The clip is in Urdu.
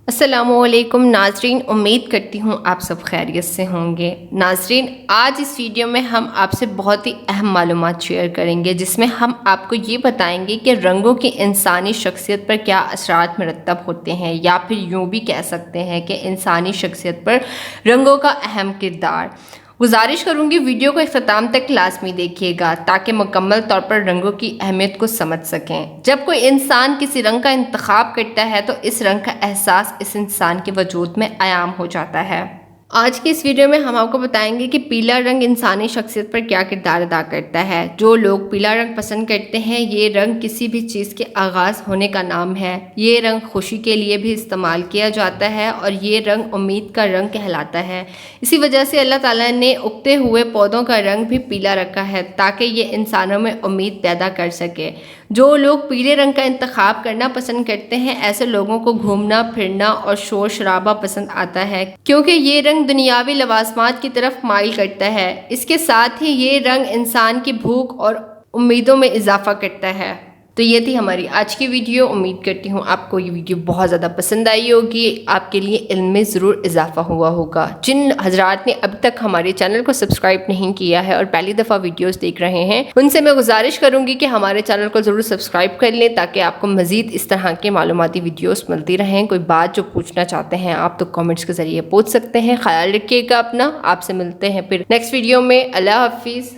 السلام علیکم ناظرین، امید کرتی ہوں آپ سب خیریت سے ہوں گے۔ ناظرین، آج اس ویڈیو میں ہم آپ سے بہت ہی اہم معلومات شیئر کریں گے، جس میں ہم آپ کو یہ بتائیں گے کہ رنگوں کی انسانی شخصیت پر کیا اثرات مرتب ہوتے ہیں، یا پھر یوں بھی کہہ سکتے ہیں کہ انسانی شخصیت پر رنگوں کا اہم کردار۔ گزارش کروں گی ویڈیو کو اختتام تک لازمی دیکھیے گا تاکہ مکمل طور پر رنگوں کی اہمیت کو سمجھ سکیں۔ جب کوئی انسان کسی رنگ کا انتخاب کرتا ہے تو اس رنگ کا احساس اس انسان کے وجود میں عام ہو جاتا ہے۔ آج کی اس ویڈیو میں ہم آپ کو بتائیں گے کہ پیلا رنگ انسانی شخصیت پر کیا کردار ادا کرتا ہے۔ جو لوگ پیلا رنگ پسند کرتے ہیں، یہ رنگ کسی بھی چیز کے آغاز ہونے کا نام ہے۔ یہ رنگ خوشی کے لیے بھی استعمال کیا جاتا ہے اور یہ رنگ امید کا رنگ کہلاتا ہے۔ اسی وجہ سے اللہ تعالیٰ نے اگتے ہوئے پودوں کا رنگ بھی پیلا رکھا ہے تاکہ یہ انسانوں میں امید پیدا کر سکے۔ جو لوگ پیلے رنگ کا انتخاب کرنا پسند کرتے ہیں، ایسے لوگوں کو گھومنا پھرنا اور شور شرابہ پسند آتا ہے، کیونکہ یہ رنگ دنیاوی لوازمات کی طرف مائل کرتا ہے۔ اس کے ساتھ ہی یہ رنگ انسان کی بھوک اور امیدوں میں اضافہ کرتا ہے۔ تو یہ تھی ہماری آج کی ویڈیو۔ امید کرتی ہوں آپ کو یہ ویڈیو بہت زیادہ پسند آئی ہوگی، آپ کے لیے علم میں ضرور اضافہ ہوا ہوگا۔ جن حضرات نے اب تک ہمارے چینل کو سبسکرائب نہیں کیا ہے اور پہلی دفعہ ویڈیوز دیکھ رہے ہیں، ان سے میں گزارش کروں گی کہ ہمارے چینل کو ضرور سبسکرائب کر لیں تاکہ آپ کو مزید اس طرح کے معلوماتی ویڈیوز ملتی رہیں۔ کوئی بات جو پوچھنا چاہتے ہیں آپ تو کامنٹس کے ذریعے پوچھ سکتے ہیں۔ خیال رکھیے گا اپنا۔ آپ سے ملتے ہیں پھر نیکسٹ ویڈیو میں۔ اللہ حافظ۔